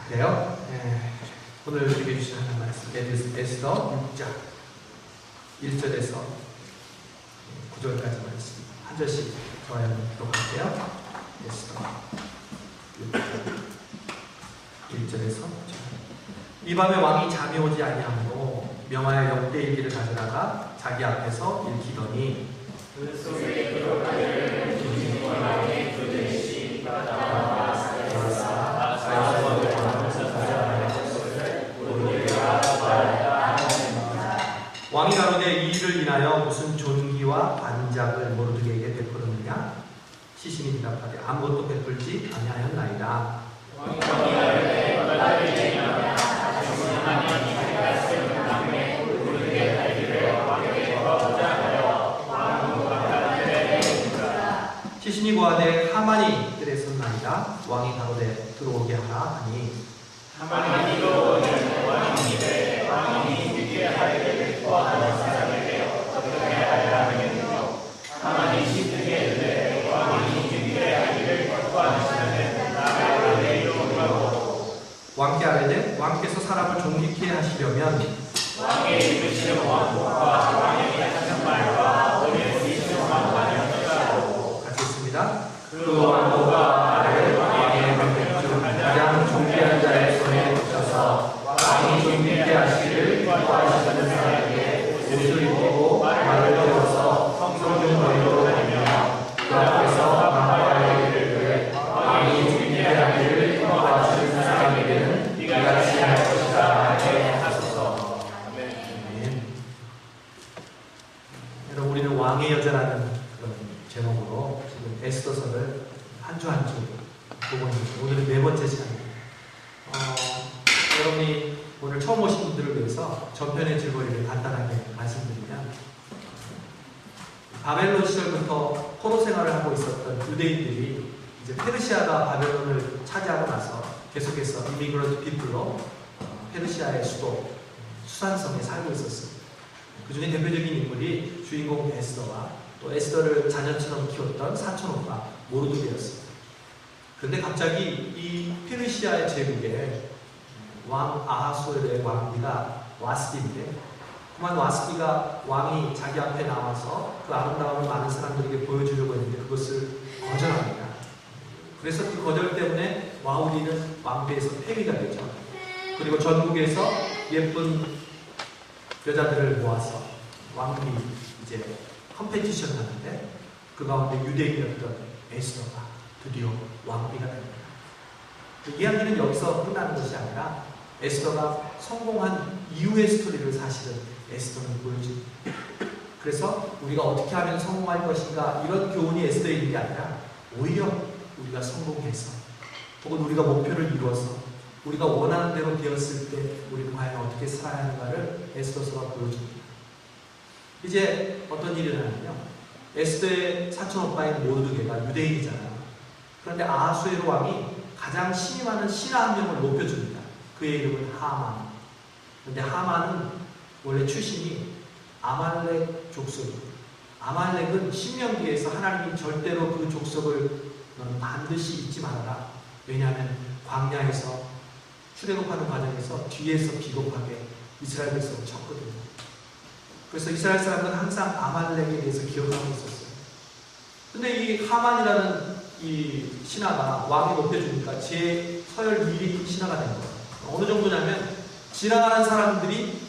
그래요? 오늘 우리에게 주신 하나님 말씀 에스더 6장 1절에서 9절까지 말씀 한 절씩 저와 교독할게요. 에스더 6장 1절에서 9절. 이 밤에 왕이 잠이 오지 아니하므로 명하여 역대일기를 가져다가 자기 앞에서 읽히더니 그 속에 들어가는 김진과 왕의 그 대시가 나와 왕이 가로되 이 일을 인하여 무슨 존귀와 반작을 모르드게에게 베풀었느냐? 시신이 대답하되 아무것도 베풀지 아니하였나이다. 왕이 가로되 너희들이 인하여 하나님이 내가 세운 남의 모르드게 알기를 왕에게 보자 하여 왕은 왕가되 시신이 고하되 하만이 뜰에 섰나이다. 왕이 가로되 들어오게 하라 하니 하만이 들어오니 왕이 이르되 왕이 이게 하기를 구하는 사람에게 어떻게 하여야 하겠느냐? 하만이 시드게 이르되 왕이 이게 하기를 구하시면 나를 내 이름으로 왕께 아뢰되 왕께서 사람을 존귀케 하시려면 왕의 이르시는 왕국과 왕에게 하신 말과 오늘 이시는 왕만이 어떠하고 같이 있습니다. 그 왕국과 나를 왕의 명령 중 가장 존귀한 자의 손에 붙여서 왕이 존귀케 하시기를 구하시는 사람에게 옷을 입히고 말을 배워서 성중 거리로 다니며 그 앞에서 망하여 이르되 왕이 존귀케 하기를 구하시는 사람에게는 이같이 할 것이다 하게 하소서. 아멘. 여러분, 우리는 왕의 여자라는 그런 제목으로 지금 에스더서를 한 주 한 주 보고 있습니다. 오늘은 네 번째 시간입니다. 여러분이 오늘 처음 오신 분들을 위해서 전편의 줄거리를 간단하게 말씀드리면, 바벨론 시절부터 포로 생활을 하고 있었던 유대인들이 이제 페르시아가 바벨론을 차지하고 나서 계속해서 이미그런트 피플로 페르시아의 수도 수산성에 살고 있었습니다. 그 중에 대표적인 인물이 주인공 에스더와 또 에스더를 자녀처럼 키웠던 사촌오빠 모르드게였습니다. 그런데 갑자기 이 페르시아의 제국에 왕 아하수에르의 왕비가 와스디인데, 그만 와스디가 왕이 자기 앞에 나와서 그 아름다움을 많은 사람들에게 보여주려고 했는데 그것을 거절합니다. 그래서 그 거절 때문에 와우디는 왕비에서 폐위가 되죠. 그리고 전국에서 예쁜 여자들을 모아서 왕비 이제 컴페티션을 하는데, 그 가운데 유대인이었던 에스더가 드디어 왕비가 됩니다. 그 이야기는 여기서 끝나는 것이 아니라 에스더가 성공한 이후의 스토리를 사실은 에스더는 보여줍니다. 그래서 우리가 어떻게 하면 성공할 것인가, 이런 교훈이 에스더에 있는 게 아니라 오히려 우리가 성공해서 혹은 우리가 목표를 이루어서 우리가 원하는 대로 되었을 때 우리 과연 어떻게 살아야 하는가를 에스더서가 보여줍니다. 이제 어떤 일이 일어나냐면, 에스더의 사촌오빠인 모르드게가 유대인이잖아요. 그런데 아하수에로 왕이 가장 신이 많은 신하 한 명을 높여줍니다. 그의 이름은 하만. 그런데 하만은 원래 출신이 아말렉 족속입니다. 아말렉은 신명기에서 하나님이 절대로 그 족속을 너는 반드시 잊지 말아라. 왜냐하면 광야에서 출애굽하는 과정에서 뒤에서 비겁하게 이스라엘 백성을 쳤거든요. 그래서 이스라엘 사람들은 항상 아말렉에 대해서 기억하고 있었어요. 근데 이 하만이라는 이 신하가 왕이 높여주니까 제 서열 1위 신하가 된 거예요. 어느 정도냐면, 지나가는 사람들이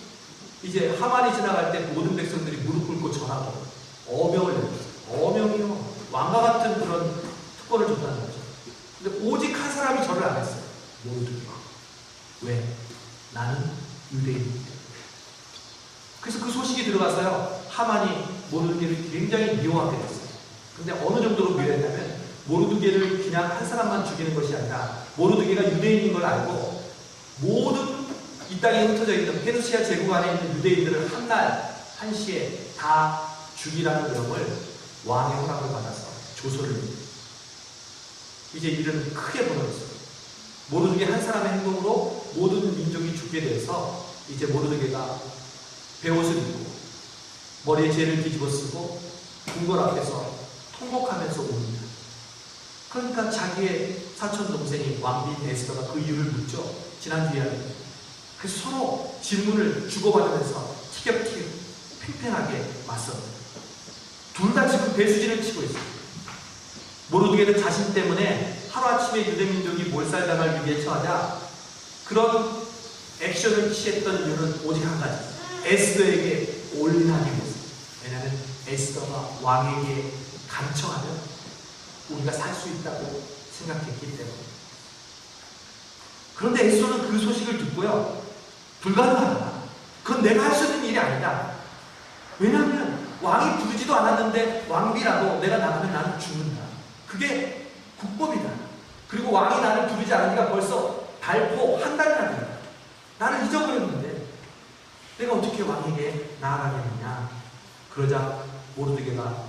이제 하만이 지나갈 때 모든 백성들이 무릎 꿇고 절하고 어명을 내렸어요. 어명이요, 왕과 같은 그런 특권을 줬다는 거죠. 근데 오직 한 사람이 절을 안 했어요. 모르드게가. 왜? 나는 유대인이기 때문에. 그래서 그 소식이 들어가서요, 하만이 모르드게를 굉장히 미워하게 됐어요. 근데 어느 정도로 미워했냐면, 모르드게를 그냥 한 사람만 죽이는 것이 아니라 모르드게가 유대인인 걸 알고 모든 이 땅에 흩어져 있는 페르시아 제국 안에 있는 유대인들을 한날 한시에 다 죽이라는 명을 왕의 허락을 받아서 조서를 냅니다. 이제 일은 크게 벌어졌어요. 모르드게 한 사람의 행동으로 모든 민족이 죽게 돼서 이제 모르드게가 베옷을 입고 머리에 재를 뒤집어 쓰고 궁궐 앞에서 통곡하면서 옵니다. 그러니까 자기의 사촌 동생이 왕비인 에스더가 그 이유를 묻죠. 지난주에 하는. 그래서 서로 질문을 주고받으면서 티격태격 팽팽하게 맞섰어요. 둘 다 지금 배수진을 치고 있어요. 모르드게는 자신 때문에 하루아침에 유대민족이 몰살당할 위기에 처하자 그런 액션을 취했던 이유는 오직 한 가지. 에스더에게 올인하기 위해서. 왜냐하면 에스더가 왕에게 간청하면 우리가 살 수 있다고 생각했기 때문에. 그런데 에스더는 그 소식을 듣고요. 불가능하다. 그건 내가 할 수 있는 일이 아니다. 왜냐하면 왕이 부르지도 않았는데 왕비라고 내가 나가면 나는 죽는다. 그게 국법이다. 그리고 왕이 나를 부르지 않은 지가 벌써 발포 한 달이나 된다. 나를 잊어버렸는데 내가 어떻게 왕에게 나아가겠느냐. 그러자 모르드게가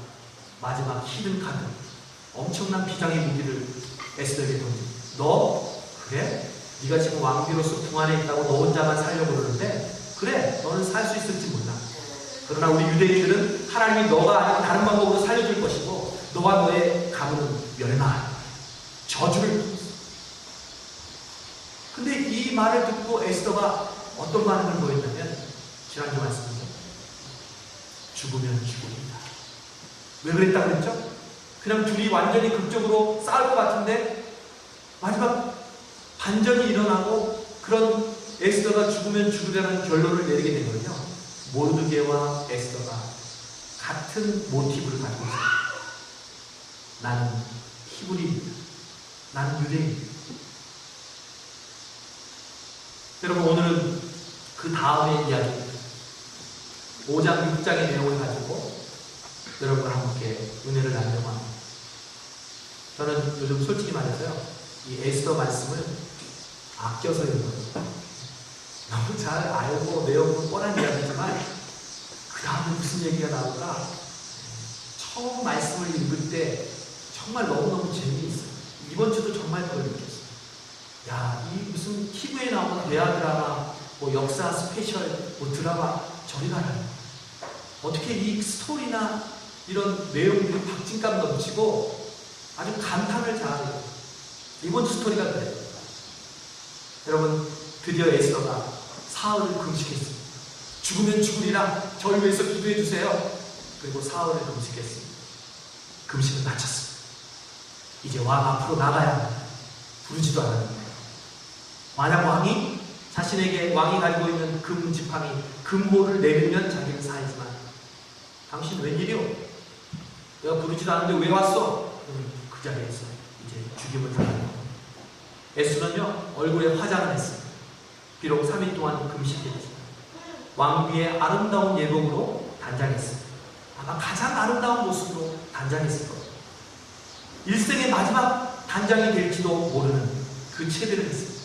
마지막 히든 카드, 엄청난 비장의 무기를 에스더에게 던져. 너 그래? 네가 지금 왕비로서 궁 안에 있다고 너 혼자만 살려고 그러는데 그래, 너는 살 수 있을지 몰라. 그러나 우리 유대인들은 하나님이 너가 아니고 다른 방법으로 살려줄 것이고 너와 너의 가문은 멸망할 저주를 받았어. 근데 이 말을 듣고 에스더가 어떤 반응을 보였냐면 지난주 말씀이죠. 죽으면 죽음이다. 왜 그랬다고 그랬죠? 그냥 둘이 완전히 극적으로 싸울 것 같은데 마지막 반전이 일어나고 그런 에스더가 죽으면 죽으라는 결론을 내리게 된 거예요. 모르드게와 에스더가 같은 모티브를 가지고 있어요. 나는 히브리입니다. 나는 유대인입니다. 여러분, 오늘은 그 다음의 이야기 5장 6장의 내용을 가지고 여러분과 함께 은혜를 나누려고 합니다. 저는 요즘 솔직히 말해서요, 이 에스더 말씀을 아껴서 읽어요. 너무 잘 알고 내용은 뻔한 이야기지만 그 다음에 무슨 얘기가 나올까? 처음 말씀을 읽을 때 정말 너무너무 재미있어요. 이번 주도 정말 그걸 느꼈어요. 야, 이 무슨 TV에 나오는 대화 드라마, 뭐 역사 스페셜, 뭐 드라마 저리 가라. 어떻게 이 스토리나 이런 내용들이 박진감 넘치고 아주 감탄을 자아내요. 이번 주 스토리가 그래요. 여러분, 드디어 에스더가 사흘을 금식했습니다. 죽으면 죽으리라 저를 위해서 기도해 주세요. 그리고 사흘을 금식했습니다. 금식을 마쳤습니다. 이제 왕 앞으로 나가야 합니다. 부르지도 않았는데 만약 왕이 자신에게 왕이 가지고 있는 금 지팡이 금보를 내리면 자기는 살지만 당신 웬일이오? 내가 부르지도 않았는데 왜 왔어? 그 자리에서 이제 죽임을 당하는 겁니다. 에스더는요 얼굴에 화장을 했습니다. 비록 3일 동안 금식했지만 왕비의 아름다운 예복으로 단장했습니다. 아마 가장 아름다운 모습으로 단장했을 겁니다. 일생의 마지막 단장이 될지도 모르는 그 체대를 했습니다.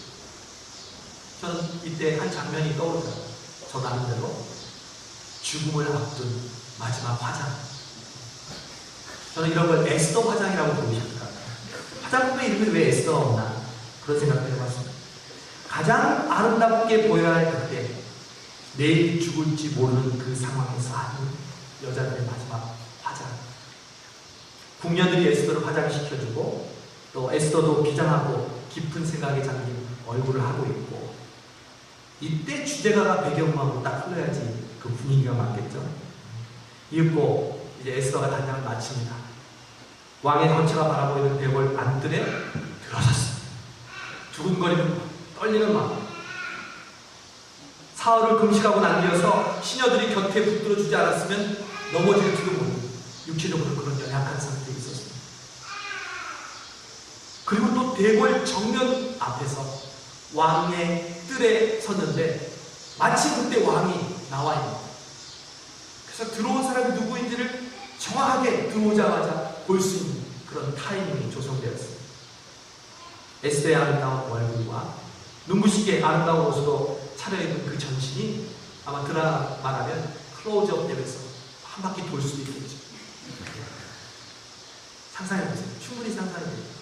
저는 이때 한 장면이 떠오르더라고요. 저 나름대로 죽음을 앞둔 마지막 화장. 저는 이런 걸 에스더 화장이라고 부르고 싶다. 화장품의 이름이 왜 에스더가 없나 그런 생각을 해봤습니다. 가장 아름답게 보여야 할 그때 내일 죽을지 모르는 그 상황에서 하는 여자들의 마지막 화장. 궁녀들이 에스더를 화장시켜주고 또 에스더도 비장하고 깊은 생각에 잠긴 얼굴을 하고 있고 이때 주제가가 배경음악으로 딱 흘러야지 그 분위기가 맞겠죠. 읽고 이제 에스더가 단장을 마칩니다. 왕의 전체가 바라보이는 대궐 안뜰에 들어섰습니다. 두근거리는 떨리는 마음. 사흘을 금식하고 난 뒤여서 시녀들이 곁에 붙들어주지 않았으면 넘어질지도 모르는 육체적으로 그런 연약한 상태에 있었습니다. 그리고 또 대궐 정면 앞에서 왕의 뜰에 섰는데 마치 그때 왕이 나와 있는 거예요. 그래서 들어온 사람이 누구인지를 정확하게 들어오자마자 볼 수 있는 그런 타이밍이 조성되었습니다. 에스더의 아름다운 얼굴과 눈부시게 아름다운 옷으로 차려입은 그 전신이 아마 드라마 말하면 클로즈업 되면서 한 바퀴 돌 수도 있겠죠. 상상해보세요. 충분히 상상해보세요.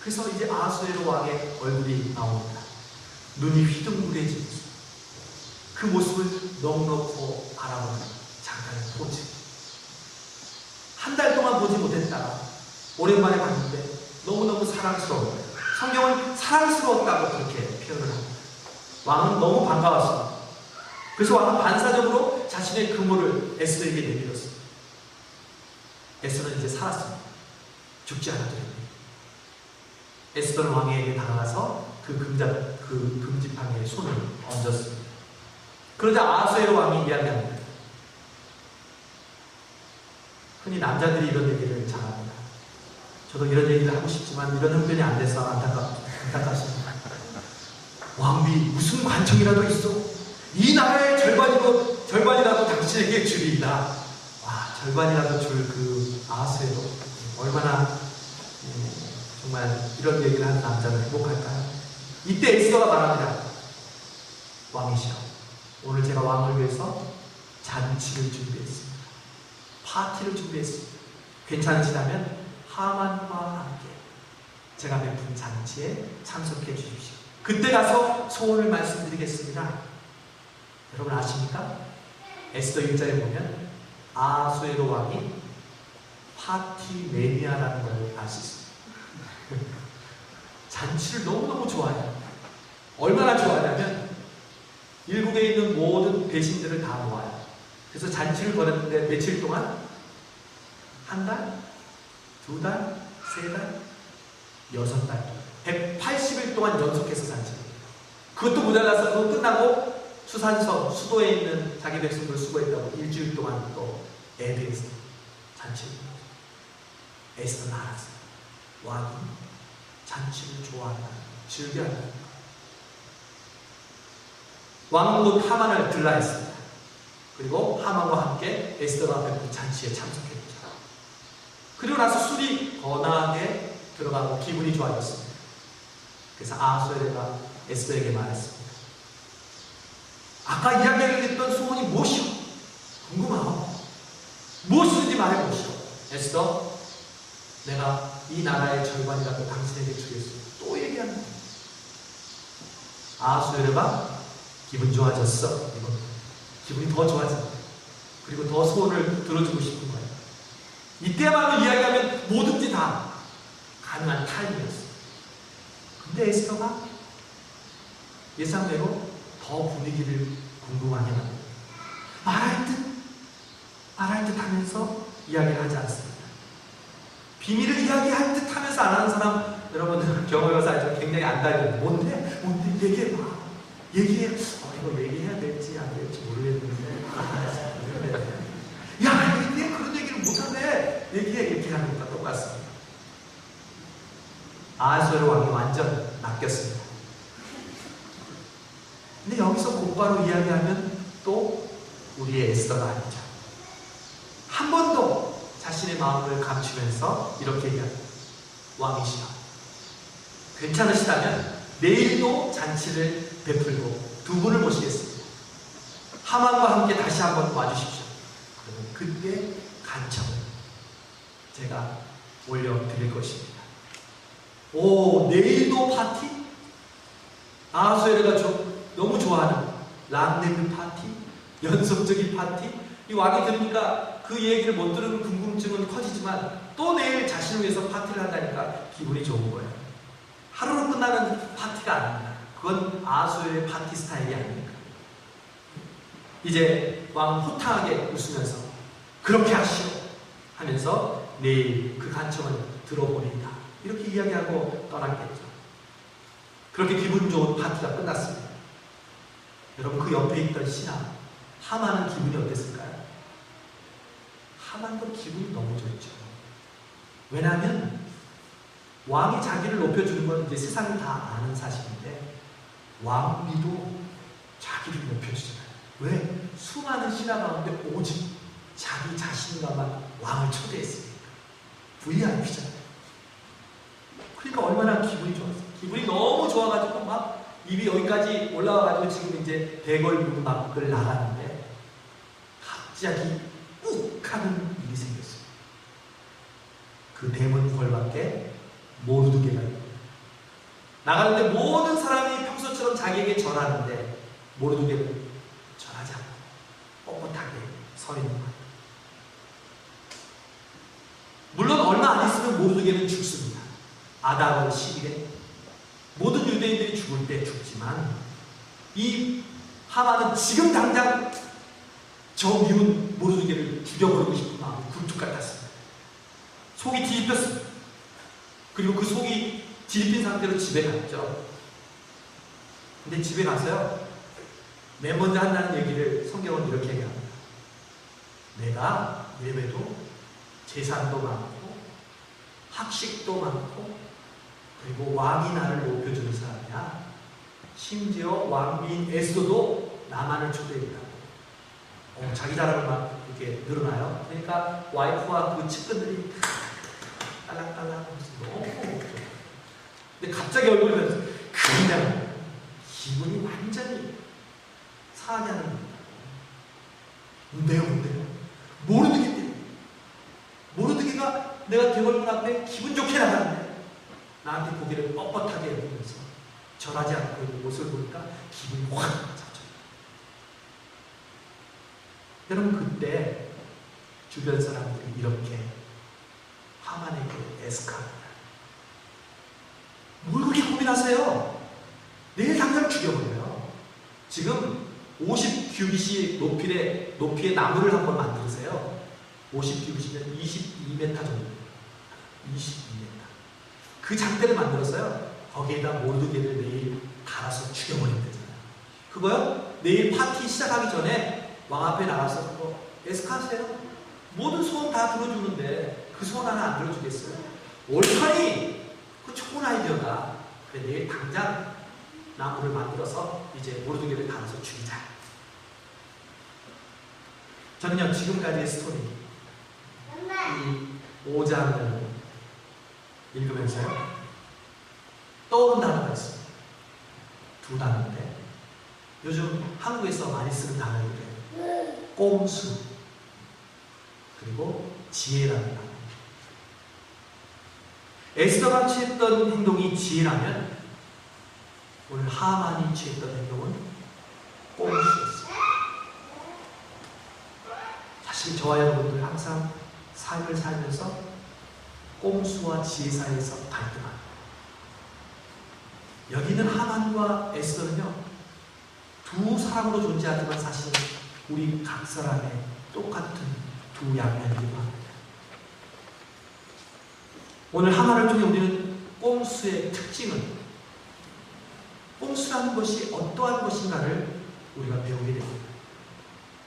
그래서 이제 아하수에로 왕의 얼굴이 나옵니다. 눈이 휘둥그레지면서 그 모습을 넉넉히 바라보는 잠깐의 포즈. 한 달 동안 보지 못했다가 오랜만에 봤는데 너무너무 사랑스러운 거예요. 성경은 사랑스러웠다고 그렇게 표현을 합니다. 왕은 너무 반가웠습니다. 그래서 왕은 반사적으로 자신의 그물을 에스더에게 내밀었습니다. 에스더는 이제 살았습니다. 죽지 않았더니 에스더는 왕에게 다가가서 그 금지팡이에 손을 얹었습니다. 그러자 아하수에로 왕이 이야기합니다. 흔히 남자들이 이런 얘기를 잘합니다. 저도 이런 얘기를 하고 싶지만 이런 형편이 안 돼서 안타깝습니다. 왕비 무슨 관청이라도 있어? 이 나라의 절반이라도 당신에게 주리이다. 와, 절반이라도 줄 그 아하수에로 얼마나 정말 이런 얘기를 하는 남자는 행복할까요? 이때 에스더가 말합니다. 왕이시여, 오늘 제가 왕을 위해서 잔치를 준비했습니다. 파티를 준비했습니다. 괜찮으시다면 하만과 함께 제가 베푼 잔치에 참석해 주십시오. 그때 가서 소원을 말씀드리겠습니다. 여러분 아십니까? 에스더 1장에 보면 아하수에로 왕이 파티 매니아라는 걸 알 수 있습니다. 잔치를 너무너무 좋아해요. 얼마나 좋아하냐면 일국에 있는 모든 배신들을 다 모아요. 그래서 잔치를 벌였는데 며칠 동안? 한 달? 두 달? 세 달? 6달. 180일 동안 연속해서 잔치를. 그것도 모자라서 그거 끝나고 수산성, 수도에 있는 자기 백성들 수고했다고 일주일 동안 또 애드에서 잔치를. 에스더는 알았어요. 왕이 잔치를 좋아한다. 즐겨한다. 왕은 곧 하만을 들라 했습니다. 그리고 하만과 함께 에스더가 베푼 잔치에 참석했죠. 그리고 나서 술이 거나하게 들어가고 기분이 좋아졌습니다. 그래서 아하수에로가 에스더에게 말했습니다. 아까 이야기했던 소원이 무엇이오? 궁금하오. 무엇이든지 말해보시오. 에스더, 내가 이 나라의 절반이라도 당신에게 주겠습니다. 또 얘기합니다. 아하수에로가 기분 좋아졌어. 이번 기분이 더 좋아집니다. 그리고 더 소원을 들어주고 싶은 거예요. 이때야말로 이야기하면 뭐든지 다 가능한 타임이었어요. 근데 에스더가 예상대로 더 분위기를 궁금하게 만듭니다. 말할 듯 하면서 이야기를 하지 않습니다. 비밀을 이야기할 듯 하면서 안 하는 사람, 여러분 경험해서 알죠? 굉장히 안달이에요. 뭔데? 얘기해봐. 얘기해. 이거 얘기해야 될지 안 될지 모르겠는데. 야, 얘 그런 얘기를 못하네. 얘기해. 이렇게 하는 것과 똑같습니다. 아하수에로 왕이 완전 낚였습니다. 근데 여기서 곧바로 이야기하면 또 우리의 에스더가 아니죠. 한 번 더 자신의 마음을 감추면서 이렇게 얘기합니다. 왕이시여, 괜찮으시다면 내일도 잔치를 베풀고 두 분을 모시겠습니다. 하만과 함께 다시 한번 와주십시오. 그러면 그때 간청을 제가 올려드릴 것입니다. 오, 내일도 파티? 아하수에로가 너무 좋아하는 람네브 파티? 연속적인 파티? 이 왕이 들으니까 그 얘기를 못 들은 궁금증은 커지지만 또 내일 자신을 위해서 파티를 한다니까 기분이 좋은 거예요. 하루로 끝나는 파티가 아닙니다. 그건 아하수에로의 파티 스타일이 아닙니까? 이제 왕은 호탕하게 웃으면서 그렇게 하시오 하면서 내일 그 간청을 들어보린다. 이렇게 이야기하고 떠났겠죠. 그렇게 기분 좋은 파티가 끝났습니다. 여러분 그 옆에 있던 신하 하만은 기분이 어땠을까요? 하만도 기분이 너무 좋죠. 왜냐하면 왕이 자기를 높여주는 건 이제 세상이 다 아는 사실인데 왕비도 자기를 높여주잖아요. 왜? 수많은 신하 가운데 오직 자기 자신과만 왕을 초대했으니까. VIP잖아요. 그러니까 얼마나 기분이 좋았어요. 기분이 너무 좋아가지고 막 입이 여기까지 올라와가지고 지금 이제 대궐 문 밖을 나가는데 갑자기 욱 하는 일이 생겼어요. 그 대문 궐밖에 모르드게가 있고 나가는데 모든 사람이 평소처럼 자기에게 절하는데 모르드게는 절하지 않고 뻣뻣하게 서 있는 거예요. 물론 얼마 안 있으면 모르드게는 죽습니다. 아다론 11에 모든 유대인들이 죽을 때 죽지만 이 하만은 지금 당장 저 미운 모르드게를 죽여버리고 싶은 마음이 굴뚝 같았습니다. 속이 뒤집혔습니다. 그리고 그 속이 뒤집힌 상태로 집에 갔죠. 근데 집에 가서요, 맨 먼저 한다는 얘기를 성경은 이렇게 얘기합니다. 내가 예배도 재산도 많고 학식도 많고 그리고 왕이 나를 높여주는 사람이야. 심지어 왕비인 에스더도 나만을 초대했다고. 자기 자랑을 막 이렇게 늘어나요. 그러니까 와이프와 그 측근들이 딸랑딸랑 하면서 너무 좋죠. 근데 갑자기 얼굴이 변해서 그냥 기분이 완전히 상하게 하는 겁니다. 뭔데요? 모르드게 때문에. 모르드게가 내가 대궐문 앞에 기분 좋게 나가는데 나한테 고개를 뻣뻣하게 여기면서 절하지 않고 있는 모습을 보니까 기분이 확 잡죠. 여러분, 그때 주변 사람들이 이렇게 하만에게 애석합니다. 뭘 그렇게 고민하세요? 내일 당장 죽여버려요. 지금 50규빗이 높이의 나무를 한번 만들으세요. 50규빗이면 22m 정도. 22m. 그 장대를 만들었어요. 거기에다 모르드게를 내일 갈아서 죽여버리면 되잖아요. 그거요? 내일 파티 시작하기 전에 왕 앞에 나가서 그거 에스카세요? 모든 소원 다 들어주는데 그 소원 하나 안 들어주겠어요? 옳다니! 그 좋은 아이디어다. 그래, 내일 당장 나무를 만들어서 이제 모르드게를 갈아서 죽이자. 저는요, 지금까지의 스토리, 이 5장을 읽으면서요, 떠오른 단어가 있습니다. 두 단어인데, 요즘 한국에서 많이 쓰는 단어인데, 꼼수, 그리고 지혜라는 단어. 에스더가 취했던 행동이 지혜라면, 오늘 하만이 취했던 행동은 꼼수였습니다. 사실 저와 여러분들 항상 삶을 살면서 꼼수와 지혜 사이에서 갈등합니다. 여기는 하만과 에스더는요, 두 사람으로 존재하지만 사실은 우리 각 사람의 똑같은 두 양면이기도 합니다. 오늘 하만을 통해 우리는 꼼수의 특징을, 꼼수라는 것이 어떠한 것인가를 우리가 배우게 됩니다.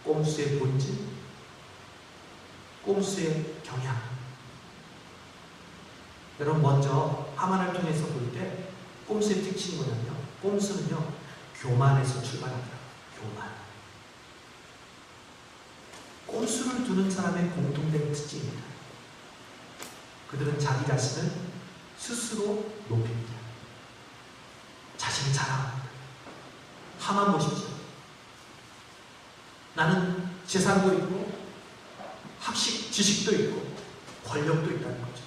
꼼수의 본질, 꼼수의 경향. 여러분, 먼저 하만을 통해서 볼 때 꼼수의 특징이 뭐냐면요, 꼼수는요, 교만에서 출발합니다. 교만. 꼼수를 두는 사람의 공통된 특징입니다. 그들은 자기 자신을 스스로 높입니다. 자신을 자랑합니다. 하만 보십시오. 나는 재산도 있고 학식, 지식도 있고 권력도 있다는 거죠.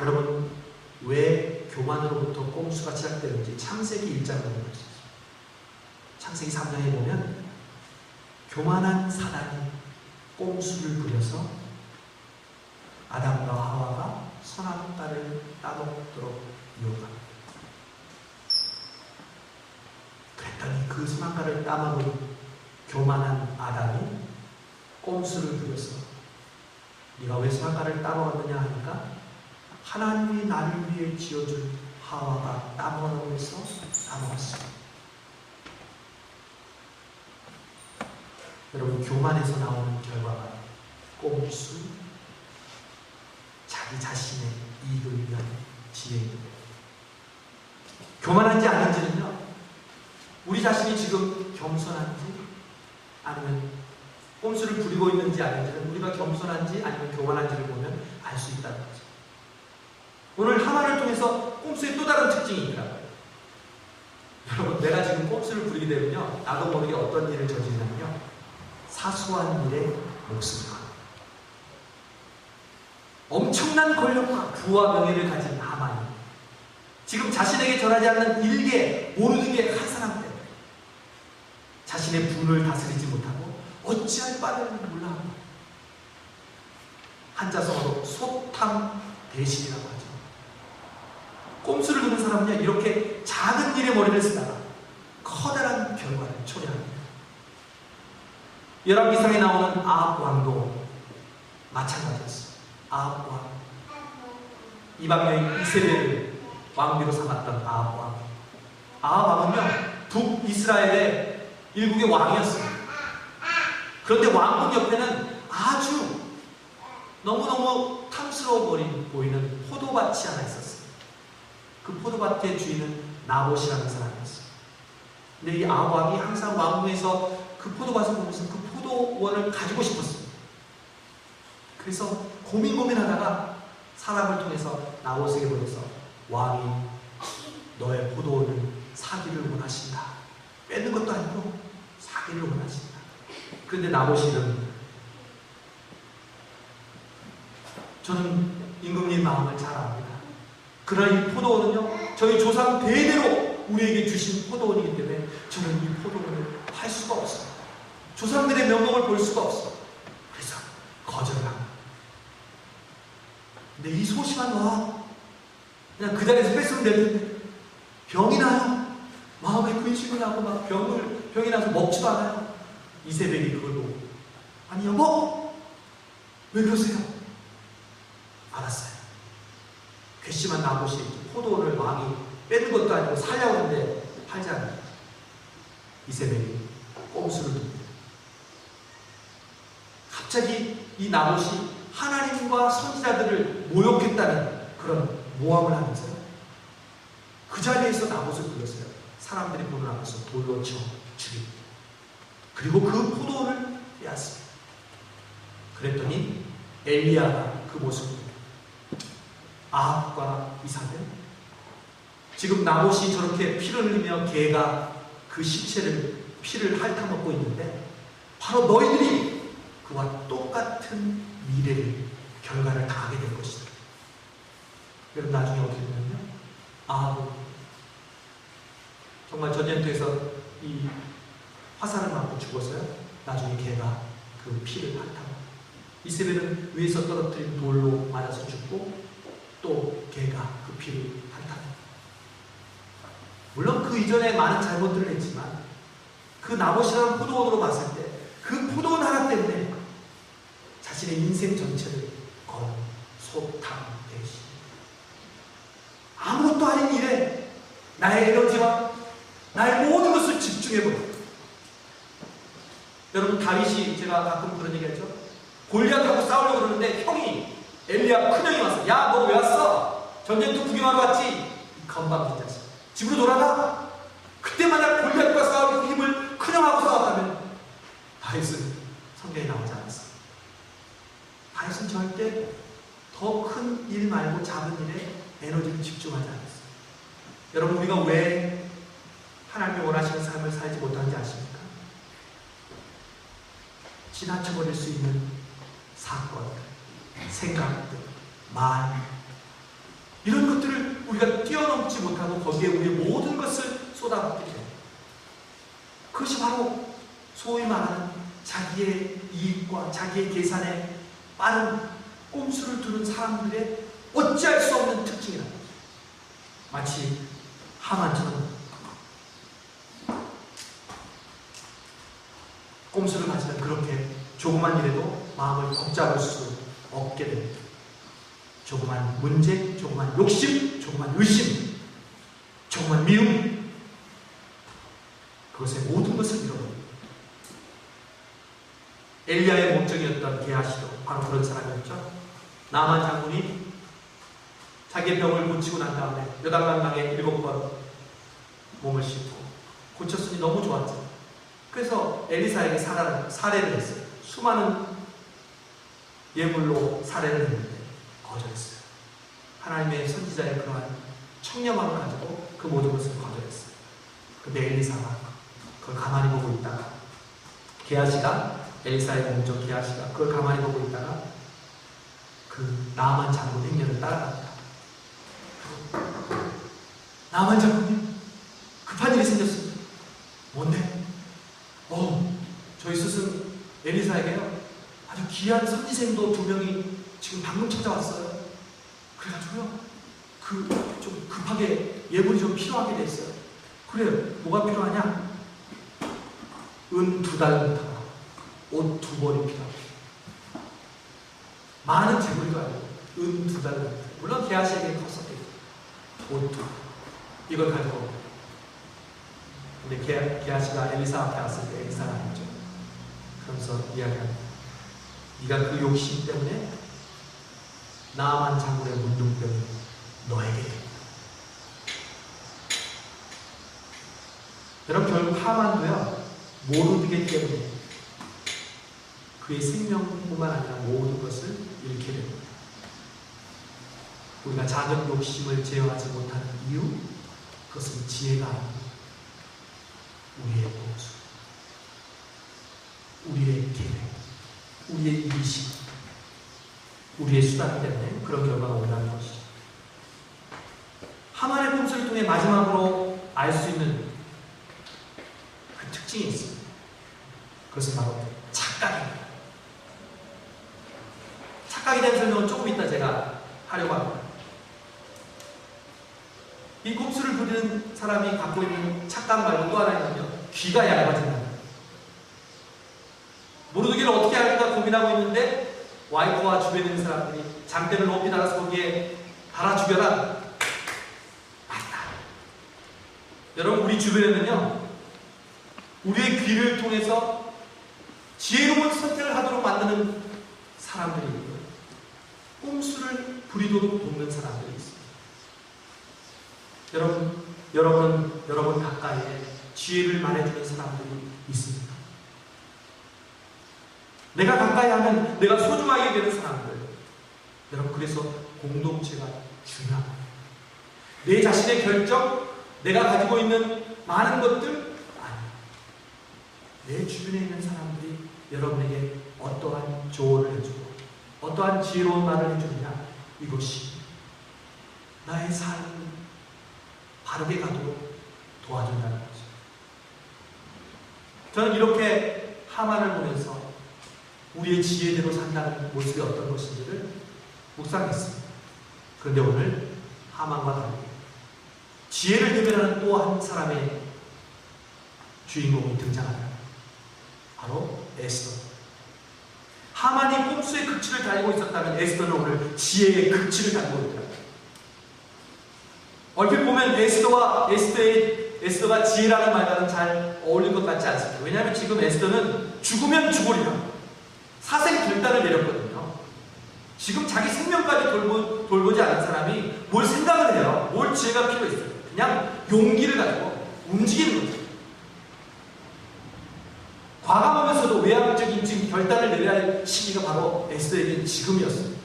여러분, 왜 교만으로부터 꼼수가 시작되는지 창세기 1장을 보면 수 있습니다. 창세기 3장에 보면 교만한 사단이 꼼수를 부려서 아담과 하와가 선악과를 따먹도록 유혹합니다. 그랬더니 그 선악과를 따먹은 교만한 아담이 꼼수를 부려서 네가 왜 선악과를 따먹었느냐 하니까 하나님이 나를 위해 지어준 하와가 따먹어서 따먹었습니다. 여러분, 교만에서 나오는 결과가 꼼수, 자기 자신의 이익을 위한 지혜입니다. 교만한지 아닌지는요, 우리 자신이 지금 겸손한지 아니면 꼼수를 부리고 있는지 아닌지는 우리가 겸손한지 아니면 교만한지를 보면 알 수 있다는 거죠. 오늘 하만을 통해서 꼼수의 또 다른 특징이 있더라고요. 여러분, 내가 지금 꼼수를 부리게 되면요, 나도 모르게 어떤 일을 저지르냐면요, 사소한 일에 목숨을 걸어요. 엄청난 권력과 부와 명예를 가진 하만이 지금 자신에게 전하지 않는 일개 모르드게 한 사람 때문에 자신의 분을 다스리지 못하고 어찌할 바를 몰라 한자성어로 소탐 대신이라고 하죠. 꼼수를 두는 사람은요, 이렇게 작은 일에 머리를 쓰다가 커다란 결과를 초래합니다. 열왕기상에 나오는 아합 왕도 마찬가지였어요. 아합 왕, 이방 여인 이세벨을 왕비로 삼았던 아합 왕. 아합 왕은요, 북이스라엘의 일국의 왕이었습니다. 그런데 왕궁 옆에는 아주 너무너무 탐스러워 보이는 포도밭이 하나 있었어요. 그 포도밭의 주인은 나봇이라는 사람이었어요. 근데 이 아합 왕이 항상 왕궁에서 그 포도밭을 보면서 그 포도원을 가지고 싶었어요. 그래서 고민하다가 사람을 통해서 나봇에게 보내서 왕이 너의 포도원을 사기를 원하신다. 뺏는 것도 아니고 사기를 원하신다. 그런데 나봇이는 저는 임금님 마음을 잘 압니다. 그러나 이 포도원은요, 저희 조상 대대로 우리에게 주신 포도원이기 때문에 저는 이 포도원을 할 수가 없어요. 조상들의 명목을 볼 수가 없어요. 그래서 거절을 합니다. 근데 이 소심한 왕, 그냥 그 자리에서 뺐으면 될 텐데 병이 나요. 마음에 근심을 하고 막 병이 나서 먹지도 않아요. 이세벨이 그걸 보고, 아니 여보, 왜 그러세요? 알았어요. 괘씸한 나봇이 포도원을 왕이 뺏는 것도 아니고 살려고 하는데 팔지 않아요. 이세벨이 꼼수를 둡니다. 갑자기 이 나봇이 하나님과 선지자들을 모욕했다는 그런 모함을 하면서요, 그 자리에서 나봇을 불렀어요. 사람들이 보는 앞에서 돌로 쳐 죽입니다. 그리고 그 포도원을 빼앗습니다. 그랬더니 엘리야가 그 모습을 아합과 이사벨, 지금 나봇이 저렇게 피를 흘리며 개가 그 시체를 피를 핥아먹고 있는데 바로 너희들이 그와 똑같은 미래를 결과를 당하게 될 것이다. 여러분 나중에 어떻게 되냐면요, 아합은 정말 전쟁터에서 이 화살을 맞고 죽었어요. 나중에 개가 그 피를 핥아먹고, 이세벨은 위에서 떨어뜨린 돌로 맞아서 죽고 또 개가 그 피를 핥아먹고. 물론 그 이전에 많은 잘못들을 했지만 그 나봇이라는 포도원으로 봤을 때 그 포도원 하나 때문에 자신의 인생 전체를 건 소탕 대신 아무것도 아닌 일에 나의 에너지와 나의 모든 것을 집중해버려. 여러분 다윗이, 제가 가끔 그런 얘기 하죠. 골리앗하고 싸우려고 그러는데 형이, 엘리야 큰형이 왔어. 야 너 왜 왔어? 전쟁터 구경하러 왔지? 이 건방진 자식, 집으로 돌아가. 그때 만약 골리앗과 싸울 힘을 큰형하고 싸웠다면 다윗은 성경에 나오지 않았어. 다윗은 절대 더 큰 일 말고 작은 일에 에너지를 집중하지 않았어요. 여러분 우리가 왜 하나님이 원하시는 삶을 살지 못하는지 아십니까? 지나쳐버릴 수 있는 사건들, 생각들, 말, 이런 것들을 우리가 뛰어넘지 못하고 거기에 우리의 모든 것을 쏟아붓게 돼요. 그것이 바로 소위 말하는 자기의 이익과 자기의 계산에 빠른 꼼수를 두는 사람들의 어찌할 수 없는 특징이라는 거죠. 마치 하만처럼 꼼수를 가지면 그렇게 조그만 일에도 마음을 걷잡을 수 없게 됩니다. 조그만 문제, 조그만 욕심, 조그만 의심, 조그만 미움, 그것의 모든 것을 잃어버립니다. 엘리야의 목적이었던 게하시도 바로 그런 사람이었죠. 나만 장군이 자기의 병을 고치고 난 다음에 요단강강에 7번 몸을 씻고 고쳤으니 너무 좋았죠. 그래서 엘리사에게 살해를 했어요. 수많은 예물로 살해를 했는데 거절했어요. 하나님의 선지자의 그러한 청렴함을 가지고 그 모든 것을 거절했어요. 근데 엘리사가 그걸 가만히 보고 있다가, 게하시가, 엘리사의 공적 게하시가 그걸 가만히 보고 있다가 그 나만 장군 행렬을 따라갑니다. 나만 장군님, 급한 일이 생겼습니다. 뭔데? 저희 스승 엘리사에게요, 아주 귀한 선지생도 2명이 지금 방금 찾아왔어요. 그래가지고요, 좀 급하게 예물이 좀 필요하게 됐어요. 그래, 뭐가 필요하냐? 은 2달란트, 옷 2벌이 필요하고, 많은 재물도 아니고 은 2달란트. 물론 게하시에게 컸었겠죠. 옷 2벌. 이걸 가지고. 근데 게하시가 엘리사 앞에 왔을 때 엘리사가 아니죠. 그러면서 이야기합니다. 네가 그 욕심 때문에 나만 장군의 문둥병이 너에게 됩니다. 여러분, 결국 하만도요, 모르드게 때문에 그의 생명뿐만 아니라 모든 것을 잃게 됩니다. 우리가 작은 욕심을 제어하지 못하는 이유, 그것은 지혜가 아닙니다. 우리의 보수, 우리의 계획, 우리의 이기심, 우리의 수단 때문에 그런 결과가 온다는 것이죠. 하만의 꼼수를 통해 마지막으로 알 수 있는 그 특징이 있습니다. 그것은 바로 착각입니다. 착각에 대한 설명은 조금 이따 제가 하려고 합니다. 이 꼼수를 부리는 사람이 갖고 있는 착각 말고 또 하나 있냐면 귀가 얇아진다. 모르드게를 어떻게 할까 고민하고 있는데 와이프와 주변에 있는 사람들이 장대를 높이 달아서 거기에 달아 죽여라. 맞다. 여러분, 우리 주변에는요, 우리의 귀를 통해서 지혜로운 선택을 하도록 만드는 사람들이 있고요, 꼼수를 부리도록 돕는 사람들이 있습니다. 여러분 가까이에 지혜를 말해주는 사람들이 있습니다. 내가 가까이 하면 내가 소중하게 되는 사람들. 여러분, 그래서 공동체가 중요합니다. 내 자신의 결정, 내가 가지고 있는 많은 것들, 아니, 내 주변에 있는 사람들이 여러분에게 어떠한 조언을 해주고 어떠한 지혜로운 말을 해주느냐, 이것이 나의 삶을 바르게 가도록 도와준다는 거죠. 저는 이렇게 하만을 보면서 우리의 지혜대로 산다는 모습이 어떤 것인지를 묵상했습니다. 그런데 오늘 하만과 다르게 지혜를 대변하는 또 한 사람의 주인공이 등장합니다. 바로 에스더. 하만이 꼼수의 극치를 달리고 있었다면 에스더는 오늘 지혜의 극치를 달리고 있더라고요. 얼핏 보면 에스더가 지혜라는 말과는 잘 어울릴 것 같지 않습니다. 왜냐하면 지금 에스더는 죽으면 죽으리라 사생 결단을 내렸거든요. 지금 자기 생명까지 돌보지 않은 사람이 뭘 생각을 해요? 뭘 지혜가 필요했어요? 그냥 용기를 가지고 움직이는 거죠. 과감하면서도 외향적인 지금 결단을 내려야 할 시기가 바로 에스더에게 지금이었습니다.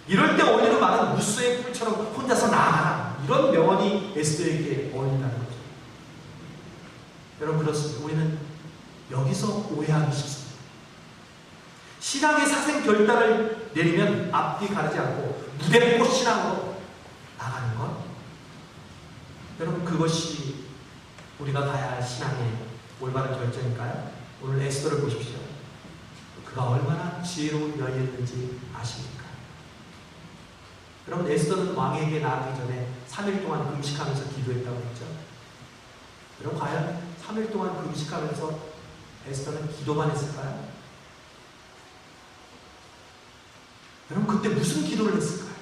이럴 때 어울리는 말은 무수의 뿔처럼 혼자서 나아가라, 이런 명언이 에스더에게 어울린다는 거죠. 여러분, 그렇습니다. 우리는 여기서 오해하기 쉽습니다. 신앙의 사생 결단을 내리면 앞뒤 가리지 않고 무대포 신앙으로 나가는 것, 여러분, 그것이 우리가 가야 할 신앙의 올바른 결정일까요? 오늘 에스더를 보십시오. 그가 얼마나 지혜로운 여인이었는지 아십니까? 여러분, 에스더는 왕에게 나가기 전에 3일 동안 금식하면서 기도했다고 했죠. 여러분, 과연 3일 동안 금식하면서 에스더는 기도만 했을까요? 여러분, 그때 무슨 기도를 했을까요?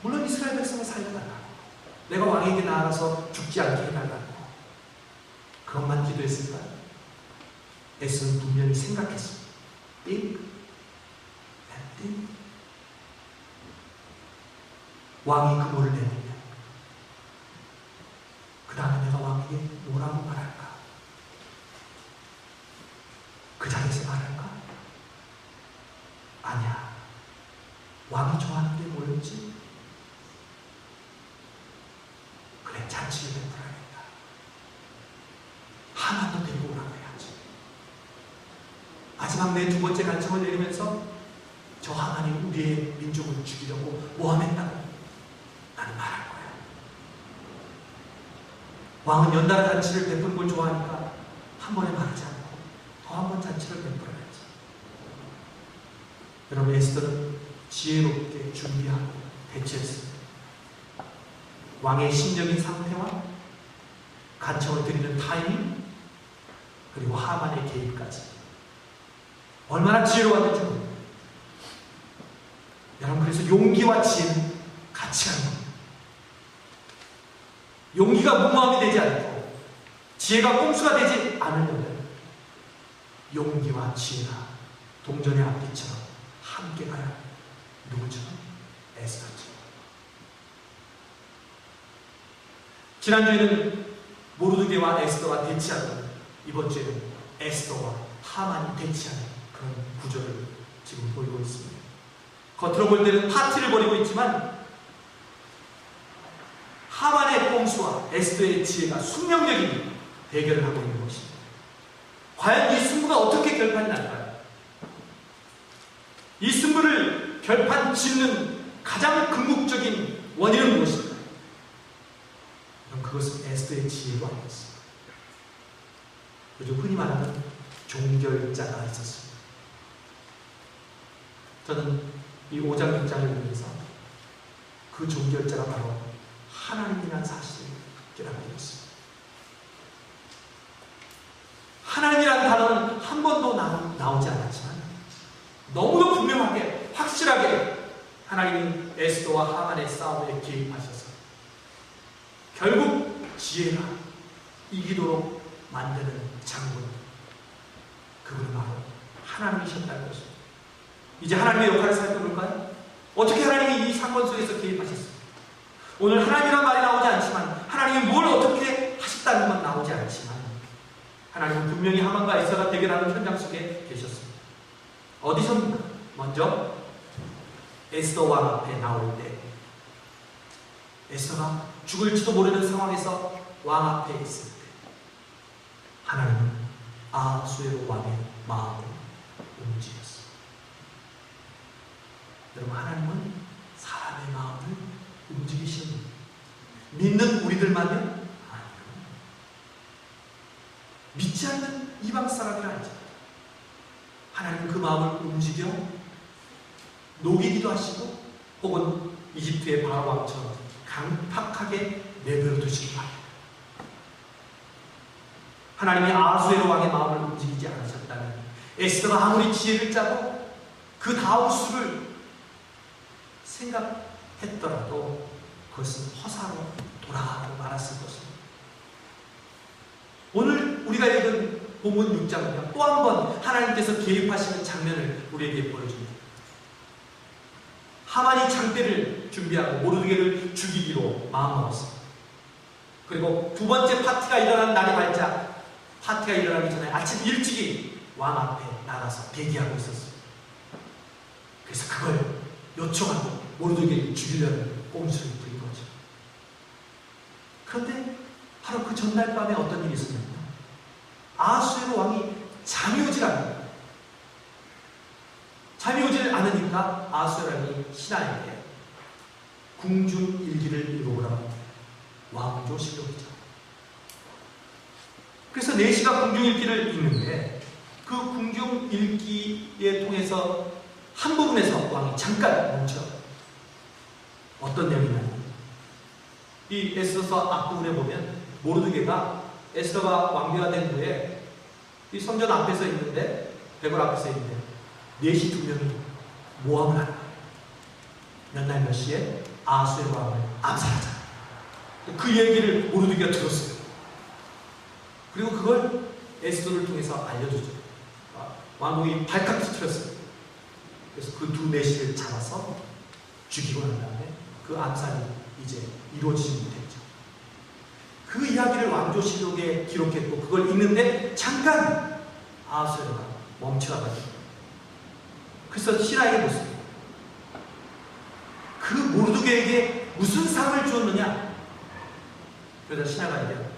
물론 이스라엘 백성을 살려달라고, 내가 왕에게 나아가서 죽지 않게 해달라고, 그것만 기도했을까요? 에스더는 분명히 생각했습니다. think and think. 왕이 그물을 내리면 그 다음에 내가 왕에게 뭐라고 말할까? 그 자리에서 말할까? 아니야. 왕이 좋아하는 게 뭐였지? 그래, 잔치를 베풀어야겠다. 하나도 데리고 오라고 해야지. 마지막 내 2번째 간청을 내리면서 저 하나님 우리의 민족을 죽이려고 모함했다고 나는 말할 거야. 왕은 연달아 잔치를 베푸는 걸 좋아하니까 한 번에 말하지 않고 더 한 번 잔치를 베풀어야지. 여러분, 에스더는 지혜롭게 준비하고 대처했습니다. 왕의 심적인 상태와 간청을 드리는 타이밍, 그리고 하만의 개입까지 얼마나 지혜로웠는지 모릅니다. 여러분, 그래서 용기와 지혜는 같이 가는 겁니다. 용기가 무모함이 되지 않고 지혜가 꼼수가 되지 않으려면 용기와 지혜가 동전의 앞뒤처럼 함께 가야 합니다. 누구처럼? 에스더처럼. 지난주에는 모르드게와 에스더가 대치하던, 이번 주에는 에스더와 하만이 대치하는 그런 구조를 지금 보이고 있습니다. 겉으로 볼 때는 파티를 벌이고 있지만 하만의 꼼수와 에스더의 지혜가 숙명적인 대결을 하고 있는 것입니다. 과연 이 승부가 어떻게 결판이 날까요? 이 승부를 결판 짓는 가장 궁극적인 원인은 무엇일까요? 그것은 에스더의 지혜가 아니었습니다. 요즘 흔히 말하는 종결자가 있었습니다. 저는 이 5장 6장을 보면서 그 종결자가 바로 하나님이라는 사실을 깨닫게 되었습니다. 하나님이라는 단어는 한 번도 나오지 않았지만 너무도 분명하게 확실하게 하나님이 에스더와 하만의 싸움에 개입하셔서 결국 지혜가 이기도록 만드는 장군, 그분은 바로 하나님이셨다는 것입니다. 이제 하나님의 역할을 살펴볼까요? 어떻게 하나님이 이 사건 속에서 개입하셨습니까? 오늘 하나님이란 말이 나오지 않지만, 하나님이 뭘 어떻게 하셨다는 건 나오지 않지만, 하나님은 분명히 하만과 에스더가 대결하는 현장 속에 계셨습니다. 어디서입니까? 먼저 에스더 왕 앞에 나올 때, 에스더가 죽을지도 모르는 상황에서 왕 앞에 있을 때, 하나님은 아하수에로 왕의 마음을 움직였습니다. 여러분, 하나님은 사람의 마음을 움직이시는, 믿는 우리들만요? 아니요. 믿지 않는 이방 사람이 아니죠. 하나님은 그 마음을 움직여 녹이기도 하시고, 혹은 이집트의 바로 왕처럼 강팍하게 내버려 두시기 바랍니다. 하나님이 아하수에로 왕의 마음을 움직이지 않으셨다면 에스더가 아무리 지혜를 짜고 그 다음 수를 생각했더라도 그것은 허사로 돌아가고 말았을 것입니다. 오늘 우리가 읽은 본문 6장은요, 또 한 번 하나님께서 개입하시는 장면을 우리에게 보여줍니다. 하만이 장대를 준비하고 모르드게를 죽이기로 마음먹었습니다. 그리고 두 번째 파티가 일어난 날이 밝자, 파티가 일어나기 전에 아침 일찍이 왕 앞에 나가서 대기하고 있었습니다. 그래서 그걸 요청하고 모르드게를 죽이려는 꼼수를 부린 거죠. 그런데 바로 그 전날 밤에 어떤 일이 있었냐면, 아하수에로 왕이 잠이 오질 않는다. 잠이 오질 않으니까 아하수에로 왕이 신하에게 궁중일기를 읽어보라고 왕조실록이죠. 그래서 4시가 궁중일기를 읽는데, 그 궁중일기에 통해서 한 부분에서 왕이 잠깐 멈춰. 어떤 내용이냐면, 이 에스더서 앞부분에 보면 모르드게가 에스더가 왕비가 된 후에 이 성전 앞에서 있는데, 대궐 앞에서 있는데 4시 2명이 모함을 하는 거예요. 몇 날 몇 시에 아하수에로 왕을 암살하자. 그 얘기를 모르드게가 들었어요. 그리고 그걸 에스더를 통해서 알려주죠. 왕궁이 발칵 터뜨렸어요. 그래서 그 두 내시를 잡아서 죽이고 난 다음에 그 암살이 이제 이루어지지 못했죠. 그 이야기를 왕조실록에 기록했고, 그걸 읽는데 잠깐 아하수에로가 멈춰가지고, 그래서 신하에게 묻습니다. 그 모르드게에게 무슨 상을 주었느냐? 그러자 신하가 얘기합니다.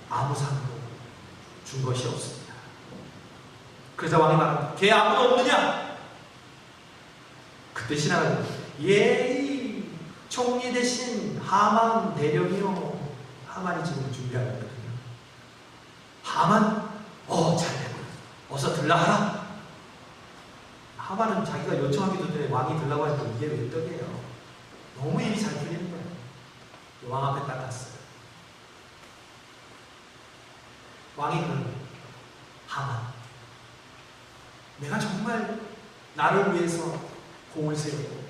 아무 상도 준 것이 없습니다. 그러자 왕이 말합니다. 걔 아무도 없느냐? 그때 신하가 예, 총리 대신 하만 대령이요. 하만이 지금 준비하고 있거든요. 하만? 잘 됐구나. 어서 들라하라. 하만은 자기가 요청하기도 전에 왕이 들라고 하니까 이게 왜 떡이에요? 너무 일이 잘 풀리는 거예요. 왕 앞에 딱 갔어요. 왕이 그러는 하만, 내가 정말 나를 위해서 공을 세우고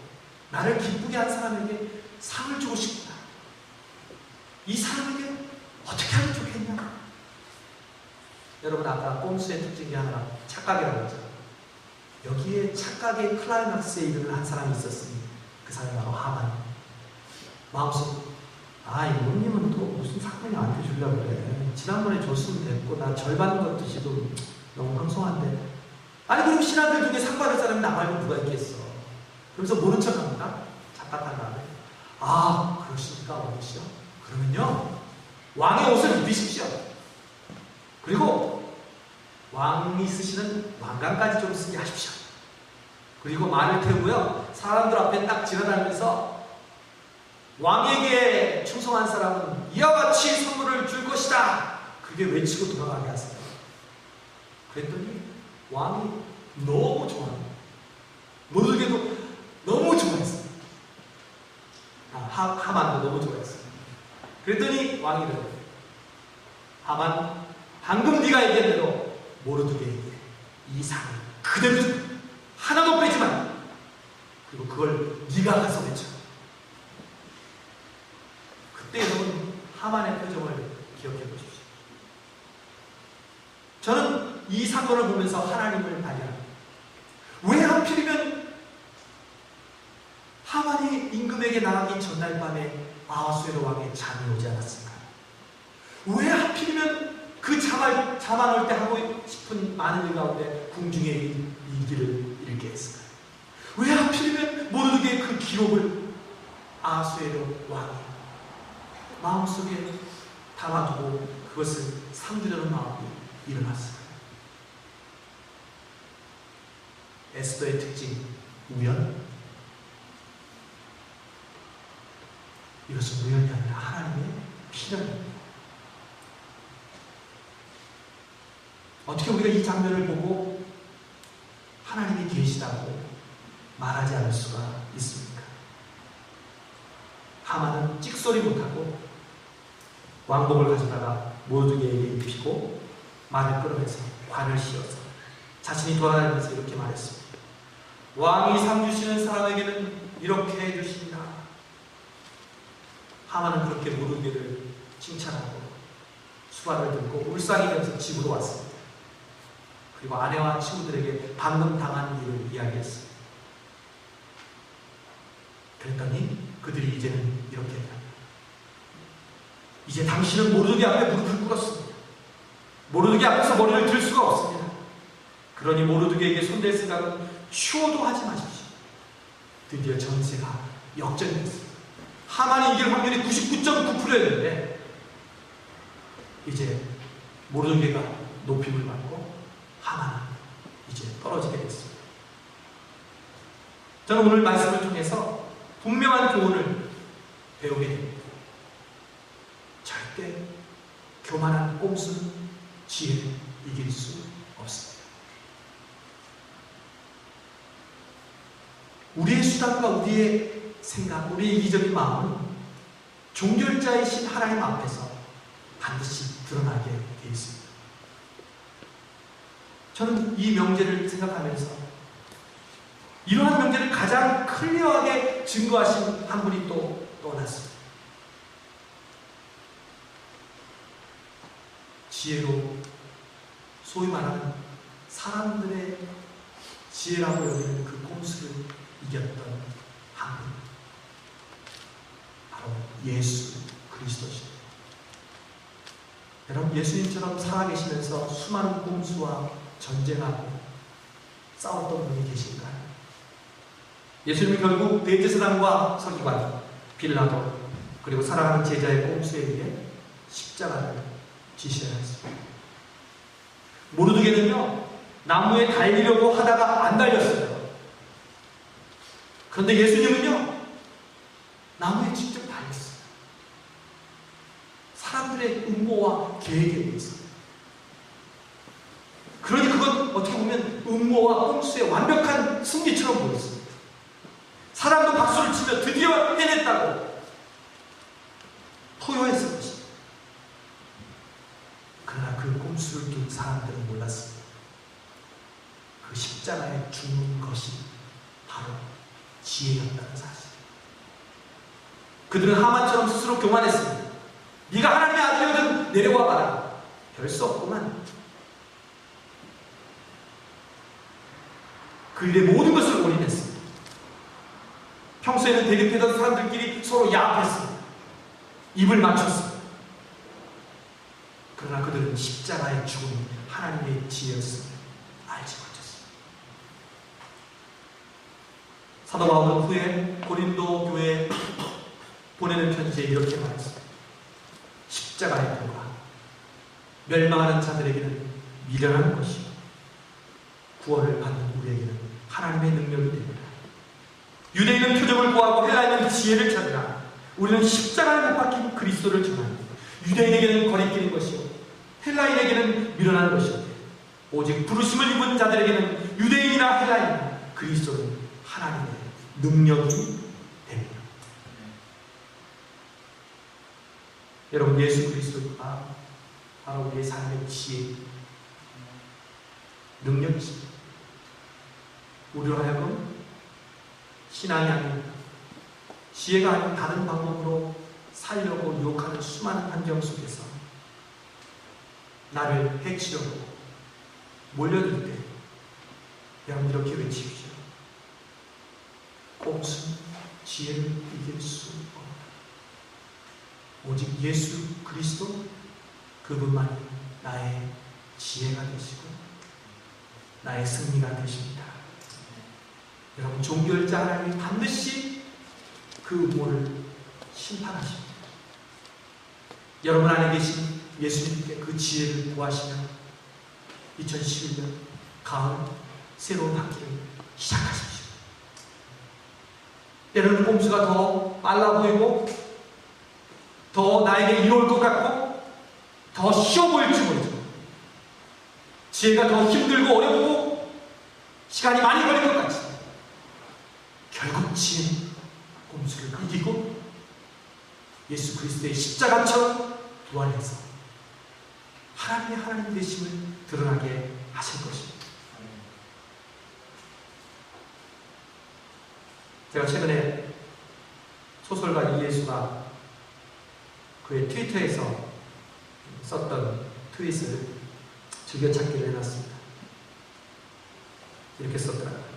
나를 기쁘게 한 사람에게 상을 주고 싶다. 이 사람에게 어떻게 하면 좋겠냐? 여러분, 아까 꼼수의 특징이 하나 착각이라고 했죠. 여기에 착각의 클라이막스에 이르는 한 사람이 있었으니 그 사람이 바로 하만. 마음속, 이모님은 또 무슨 상을 나한테 주려고 그래. 지난번에 줬으면 됐고 나 절반 것 듯이도 너무 황송한데. 아니 그럼 신하들 중에 상 받을 사람이 나 말고 누가 있겠어. 그러면서 모른 척합니다. 착각한 다음에 그러십니까 어머니시여? 그러면요 왕의 옷을 입히십시오. 그리고 왕이 쓰시는 왕관까지 좀 쓰게 하십시오. 그리고 말을 태우고요 사람들 앞에 딱 지나다니면서 왕에게 충성한 사람은 이와 같이 선물을 줄 것이다. 그게 외치고 돌아가게 하세요. 그랬더니 왕이 너무 좋아합니다. 모르게도 너무 좋아했어요. 하만도 너무 좋아했어요. 그랬더니 왕이 그래요. 하만, 방금 네가 얘기한 대로 모르드게에게 이 상을 그대로 줘. 하나도 빼지 마. 그리고 그걸 네가 가서 외쳐. 그때 여러분 하만의 표정을 기억해 보십시오. 저는 이 사건을 보면서 하나님을 발견합니다. 왜 하필이면 하만이 임금에게 나가기 전날 밤에 아하수에로 왕의 잠이 오지 않았을까? 왜 하필이면 그 잠안 올 때 하고 싶은 많은 일 가운데 궁중의 일기를 읽게 했을까? 왜 하필이면 모르게 그 기록을 아하수에로 왕이 마음속에 담아두고 그것을 삼두려는 마음이 일어났어요. 에스더의 특징, 우연? 이것은 우연이 아니라 하나님의 필요입니다. 어떻게 우리가 이 장면을 보고 하나님이 계시다고 말하지 않을 수가 있습니까? 하만은 찍소리 못하고 왕복을 가져다가 모르드게에게 입히고 말을 끌어내서 관을 씌워서 자신이 돌아다니면서 이렇게 말했습니다. 왕이 상 주시는 사람에게는 이렇게 해주십니다. 하만은 그렇게 모르드게를 칭찬하고 수발을 들고 울상이 되면서 집으로 왔습니다. 그리고 아내와 친구들에게 방금 당한 일을 이야기했습니다. 그랬더니 그들이 이제는 이렇게 합니다. 이제 당신은 모르드게 앞에 무릎을 꿇었습니다. 모르드게 앞에서 머리를 들 수가 없습니다. 그러니 모르드게에게 손댈 생각은 추호도 하지 마십시오. 드디어 전세가 역전이 됐습니다. 하만이 이길 확률이 99.9%였는데 이제 모르드게가 높임을 받고 하만은 이제 떨어지게 됐습니다. 저는 오늘 말씀을 통해서 분명한 교훈을 배우게 됩니다. 절대 교만한 꼼수는 지혜를 이길 수 없습니다. 우리의 수단과 우리의 생각, 우리의 이기적인 마음은 종결자이신 하나님 앞에서 반드시 드러나게 되어 있습니다. 저는 이 명제를 생각하면서 이러한 명제를 가장 클리어하게 증거하신 한 분이 또 떠났습니다. 지혜로 소위 말하는 사람들의 지혜라고 여기는 그 꼼수를 이겼던 한 분, 바로 예수 그리스도십니다. 여러분, 예수님처럼 살아계시면서 수많은 꼼수와 전쟁하고 싸웠던 분이 계신가요? 예수님은 결국 대제사장과 서기관, 빌라도, 그리고 사랑하는 제자의 꼼수에 의해 십자가를 지시하였습니다. 모르드게는요, 나무에 달리려고 하다가 안 달렸어요. 그런데 예수님은요, 나무에 직접 달렸어요. 사람들의 음모와 계획에 의해서. 그러니 그건 어떻게 보면 음모와 꼼수의 완벽한 승리처럼 보였습니다. 사람도 박수를 치며 드디어 해냈다고 토요했을 것입니다. 그러나 그 꼼수를 둔 사람들은 몰랐습니다. 그 십자가에 죽는 것이 바로 지혜였다는 사실. 그들은 하만처럼 스스로 교만했습니다. 네가 하나님의 아들이거든 내려와 봐라. 별 수 없구만. 그 일의 모든 것을 올인했습니다. 평소에는 대립했던 사람들끼리 서로 야합했습니다. 입을 맞췄습니다. 그러나 그들은 십자가의 죽음이 하나님의 지혜였음을 알지 못했습니다. 사도 바울은 후에 고린도 교회에 보내는 편지에 이렇게 말했습니다. 십자가의 도가 멸망하는 자들에게는 미련한 것이요 구원을 받는 우리에게는 하나님의 능력이 됩니다. 유대인은 표적을 구하고 헬라인은 지혜를 찾으라. 우리는 십자가에 못 박힌 그리스도를 전합니다. 유대인에게는 거리끼는 것이요 헬라인에게는 미련한 것이요 오직 부르심을 입은 자들에게는 유대인이나 헬라인이나 그리스도는 하나님의 능력이 됩니다. 여러분, 예수 그리스도가 바로 우리의 삶의 지혜, 능력이십니다. 우리로 하여금 신앙이 아닌 지혜가 아닌 다른 방법으로 살려고 유혹하는 수많은 환경 속에서 나를 해치려고 몰려들 때 여러분 이렇게 외치십시오. 꼼수 지혜를 이길 수 없다. 오직 예수 그리스도 그분만이 나의 지혜가 되시고 나의 승리가 되십니다. 여러분, 종교일자 하나님이 반드시 그 음모를 심판하십니다. 여러분 안에 계신 예수님께 그 지혜를 구하시며 2011년 가을 새로운 학기를 시작하십시오. 때로는 꼼수가 더 빨라 보이고 더 나에게 이로울 것 같고 더 쉬워 보일지 모르죠. 지혜가 더 힘들고 어렵고 시간이 많이 걸릴 것 같지. 결국 지혜는 꼼수를 이기고 예수 그리스도의 십자가처럼 부활해서 하나님의 하나님 되심을 드러나게 하실 것입니다. 제가 최근에 소설가 이예수가 그의 트위터에서 썼던 트윗을 즐겨찾기를 해놨습니다. 이렇게 썼더라고요.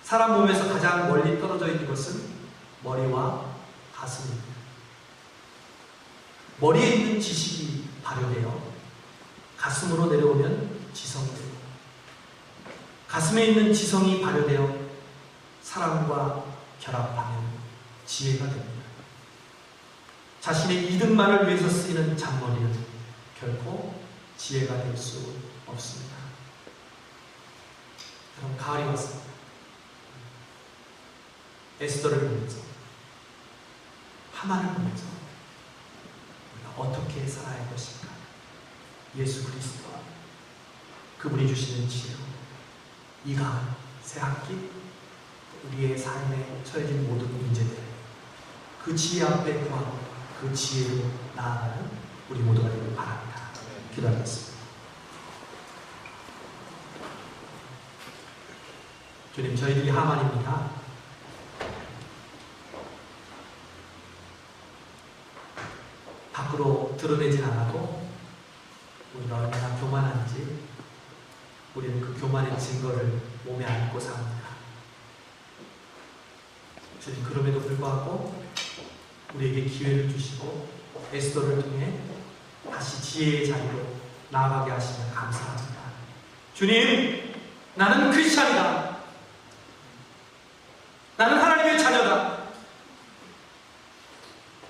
사람 몸에서 가장 멀리 떨어져 있는 것은 머리와 가슴입니다. 머리에 있는 지식이 발효되어 가슴으로 내려오면 지성이 되고 가슴에 있는 지성이 발효되어 사람과 결합하면 지혜가 됩니다. 자신의 이득만을 위해서 쓰이는 잔머리는 결코 지혜가 될 수 없습니다. 그럼 가을이 왔습니다. 에스더를 보면서 하만을 보면서 우리가 어떻게 살아야 할 것인가? 예수 그리스도와 그분이 주시는 지혜로 이 가을 새 학기 우리의 삶에 처해진 모든 문제들 그 지혜 앞에 구하고 그 지혜로 나아가는 우리 모두가 되길 바랍니다. 기도하겠습니다. 주님, 저희들이 하만입니다. 밖으로 드러내진 않아도 우리가 얼마나 교만한지 우리는 그 교만의 증거를 몸에 안고 삽니다. 주님, 그럼에도 불구하고 우리에게 기회를 주시고 에스더를 통해 다시 지혜의 자리로 나아가게 하시면 감사합니다. 주님, 나는 크리스찬이다. 나는 하나님의 자녀다.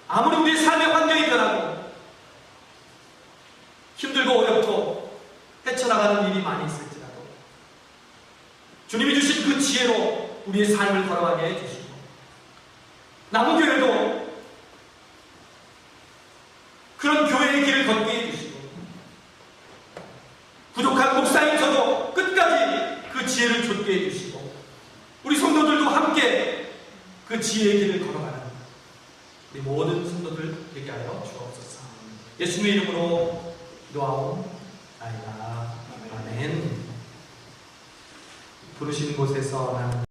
아무리 우리의 삶의 환경이 변하고 힘들고 어렵고 헤쳐나가는 일이 많이 있을지라도 주님이 주신 그 지혜로 우리의 삶을 걸어가게 해주시고 남은 교회도 그런 교회의 길을 걷게 해주시고 부족한 목사인 저도 지혜의 길을 걸어가는 우리 모든 성도들 되게 하여 주옵소서. 예수님의 이름으로 기도하옵나이다. 아멘. 부르신 곳에서 나는